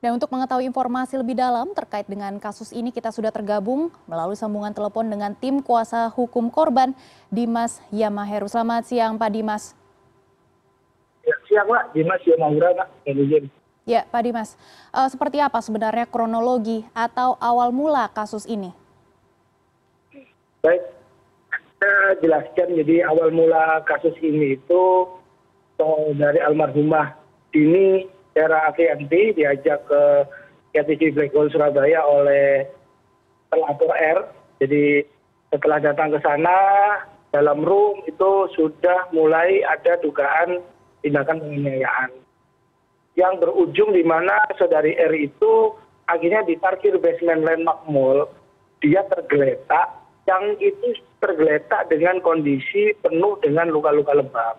Dan untuk mengetahui informasi lebih dalam terkait dengan kasus ini, kita sudah tergabung melalui sambungan telepon dengan tim kuasa hukum korban, Dimas Yamaheru. Selamat siang, Pak Dimas. Ya, siang, Pak. Dimas Yamaheru, Pak. Ya, Pak Dimas. Seperti apa sebenarnya kronologi atau awal mula kasus ini? Baik, saya jelaskan. Jadi awal mula kasus ini itu dari almarhumah Dini Sera Afianti diajak ke KTC Black Hole Surabaya oleh pelapor R. Jadi setelah datang ke sana, dalam room itu sudah mulai ada dugaan tindakan penganiayaan. Yang berujung di mana saudari R itu akhirnya diparkir basement Landmark Mall, dia tergeletak, yang itu tergeletak dengan kondisi penuh dengan luka-luka lebam.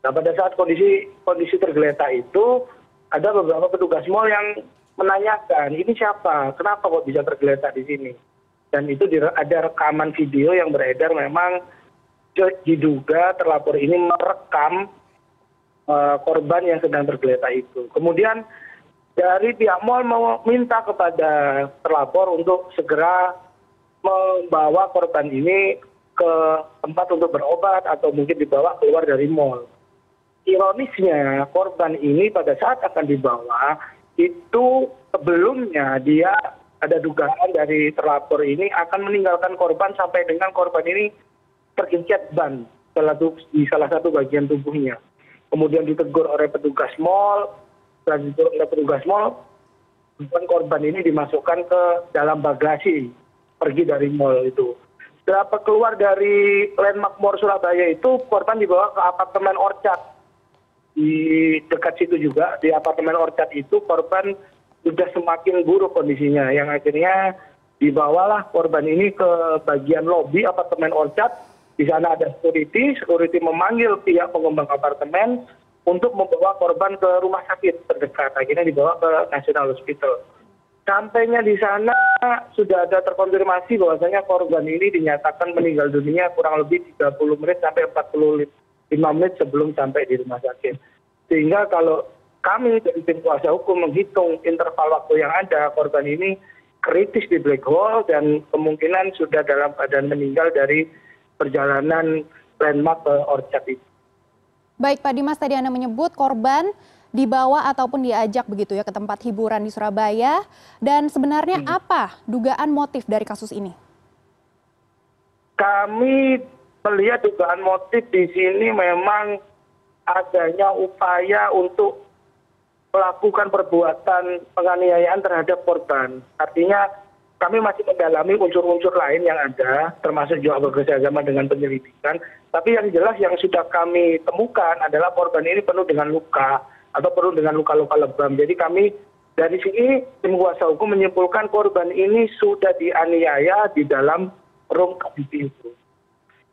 Nah, pada saat kondisi tergeletak itu, ada beberapa petugas mal yang menanyakan, ini siapa? Kenapa kok bisa tergeletak di sini? Dan itu ada rekaman video yang beredar, memang diduga terlapor ini merekam korban yang sedang tergeletak itu. Kemudian dari pihak mal meminta kepada terlapor untuk segera membawa korban ini ke tempat untuk berobat atau mungkin dibawa keluar dari mal. Ironisnya korban ini pada saat akan dibawa itu sebelumnya dia ada dugaan dari terlapor ini akan meninggalkan korban sampai dengan korban ini tergencet ban di salah satu bagian tubuhnya. Kemudian ditegur oleh petugas mal, setelah ditegur oleh petugas mal, korban ini dimasukkan ke dalam bagasi pergi dari mal itu. Setelah keluar dari Landmark Mall Surabaya itu korban dibawa ke apartemen Orchard. Di dekat situ juga, di apartemen Orchard itu korban sudah semakin buruk kondisinya, yang akhirnya dibawalah korban ini ke bagian lobi apartemen Orchard. Di sana ada security memanggil pihak pengembang apartemen untuk membawa korban ke rumah sakit terdekat, akhirnya dibawa ke National Hospital. Sampainya di sana sudah ada terkonfirmasi bahwasanya korban ini dinyatakan meninggal dunia kurang lebih 30 menit sampai 45 menit sebelum sampai di rumah sakit. Sehingga kalau kami dari tim kuasa hukum menghitung interval waktu yang ada, korban ini kritis di Black Hole dan kemungkinan sudah dalam keadaan meninggal dari perjalanan Landmark ke Orchard itu. Baik, Pak Dimas, tadi Anda menyebut korban dibawa ataupun diajak begitu ya ke tempat hiburan di Surabaya. Dan sebenarnya apa dugaan motif dari kasus ini? Kami melihat dugaan motif di sini memang adanya upaya untuk melakukan perbuatan penganiayaan terhadap korban. Artinya kami masih mendalami unsur-unsur lain yang ada, termasuk juga bekerjasama dengan penyelidikan. Tapi yang jelas yang sudah kami temukan adalah korban ini penuh dengan luka atau penuh dengan luka-luka lebam. Jadi kami dari sini tim kuasa hukum menyimpulkan korban ini sudah dianiaya di dalam room KBP itu.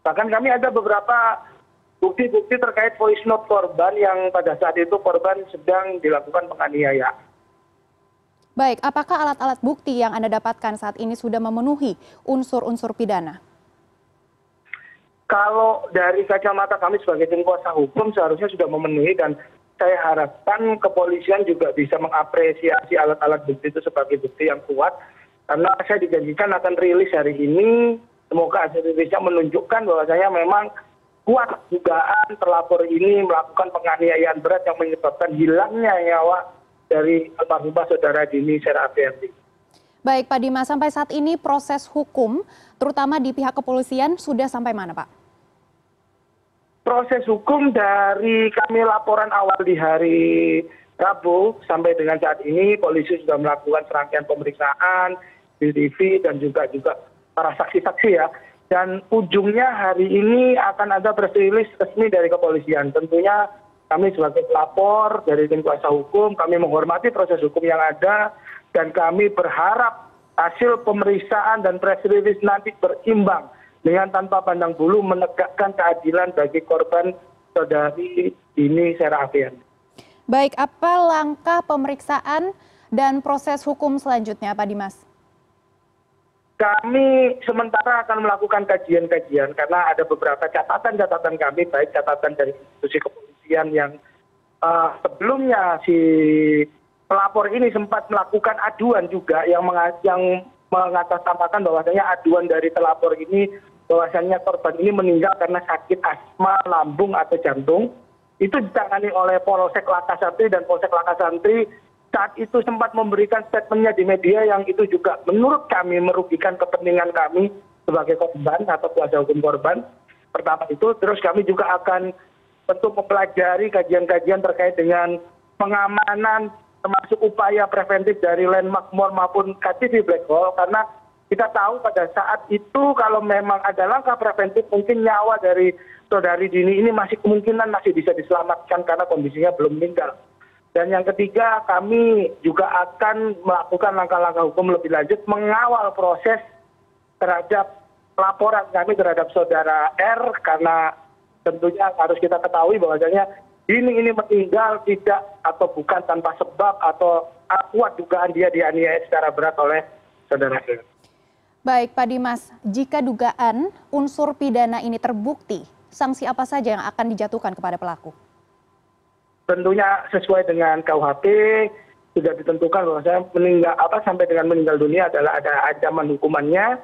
Bahkan kami ada beberapa bukti-bukti terkait voice note korban yang pada saat itu korban sedang dilakukan penganiayaan. Baik, apakah alat-alat bukti yang Anda dapatkan saat ini sudah memenuhi unsur-unsur pidana? Kalau dari kacamata kami sebagai tim kuasa hukum seharusnya sudah memenuhi, dan saya harapkan kepolisian juga bisa mengapresiasi alat-alat bukti itu sebagai bukti yang kuat. Karena saya dijanjikan akan rilis hari ini, semoga hasil rilisnya menunjukkan bahwasanya memang kuat dugaan terlapor ini melakukan penganiayaan berat yang menyebabkan hilangnya nyawa dari almarhumah saudara Dini Sera Afianti. Baik, Pak Dimas, sampai saat ini proses hukum, terutama di pihak kepolisian, sudah sampai mana, Pak? Proses hukum dari kami laporan awal di hari Rabu sampai dengan saat ini, polisi sudah melakukan serangkaian pemeriksaan, CCTV, dan juga para saksi-saksi ya. Dan ujungnya hari ini akan ada press release resmi dari kepolisian. Tentunya kami sebagai pelapor dari tim kuasa hukum, kami menghormati proses hukum yang ada, dan kami berharap hasil pemeriksaan dan press release nanti berimbang dengan tanpa pandang bulu menegakkan keadilan bagi korban saudari Dini Sera Afianti. Baik, apa langkah pemeriksaan dan proses hukum selanjutnya, Pak Dimas? Kami sementara akan melakukan kajian-kajian karena ada beberapa catatan-catatan kami, baik catatan dari institusi kepolisian yang sebelumnya si pelapor ini sempat melakukan aduan juga yang mengatasnamakan bahwasanya aduan dari pelapor ini bahwasanya korban ini meninggal karena sakit asma lambung atau jantung. Itu ditangani oleh Polsek Lakasantri, dan Polsek Lakasantri saat itu sempat memberikan statementnya di media yang itu juga menurut kami merugikan kepentingan kami sebagai korban atau kuasa hukum korban. Pertama itu, terus kami juga akan tentu mempelajari kajian-kajian terkait dengan pengamanan termasuk upaya preventif dari Landmark Mall maupun KTP Black Hole, karena kita tahu pada saat itu kalau memang ada langkah preventif mungkin nyawa dari saudari Dini ini kemungkinan masih bisa diselamatkan karena kondisinya belum meninggal. Dan yang ketiga, kami juga akan melakukan langkah-langkah hukum lebih lanjut mengawal proses terhadap laporan kami terhadap saudara R, karena tentunya harus kita ketahui bahwasanya ini meninggal tidak atau bukan tanpa sebab atau kuat dugaan dia dianiaya secara berat oleh saudara R. Baik Pak Dimas, jika dugaan unsur pidana ini terbukti, sanksi apa saja yang akan dijatuhkan kepada pelaku? Tentunya sesuai dengan KUHP sudah ditentukan bahwasanya sampai dengan meninggal dunia adalah ada ancaman hukumannya,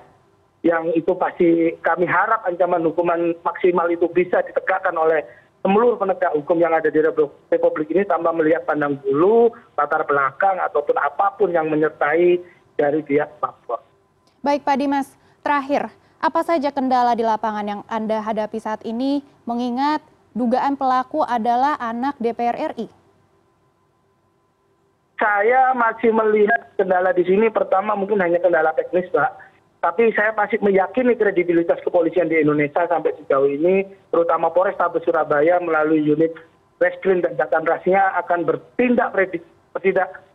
yang itu pasti kami harap ancaman hukuman maksimal itu bisa ditegakkan oleh seluruh penegak hukum yang ada di Republik ini tanpa melihat pandang bulu, latar belakang ataupun apapun yang menyertai dari pihak pelapor. Baik Pak Dimas, terakhir, apa saja kendala di lapangan yang Anda hadapi saat ini mengingat dugaan pelaku adalah anak DPR RI? Saya masih melihat kendala di sini, pertama mungkin hanya kendala teknis, Pak. Tapi saya masih meyakini kredibilitas kepolisian di Indonesia sampai sejauh ini, terutama Polrestabes Surabaya melalui unit Reskrim dan Jatan Rasnya akan bertindak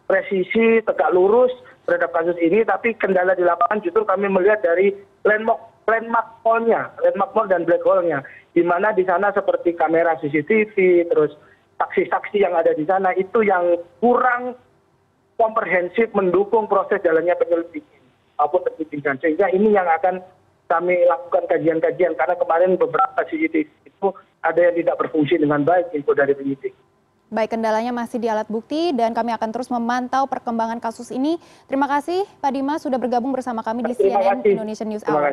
presisi, tegak lurus terhadap kasus ini. Tapi kendala di lapangan justru kami melihat dari landmark mall-nya, landmark mall dan black hole-nya, di mana di sana seperti kamera CCTV, terus saksi-saksi yang ada di sana itu yang kurang komprehensif mendukung proses jalannya penyelidikan maupun penyidikan, sehingga ini yang akan kami lakukan kajian-kajian, karena kemarin beberapa CCTV itu ada yang tidak berfungsi dengan baik info dari penyidik. Baik, kendalanya masih di alat bukti dan kami akan terus memantau perkembangan kasus ini. Terima kasih Pak Dimas sudah bergabung bersama kami di CNN Indonesian News Hour.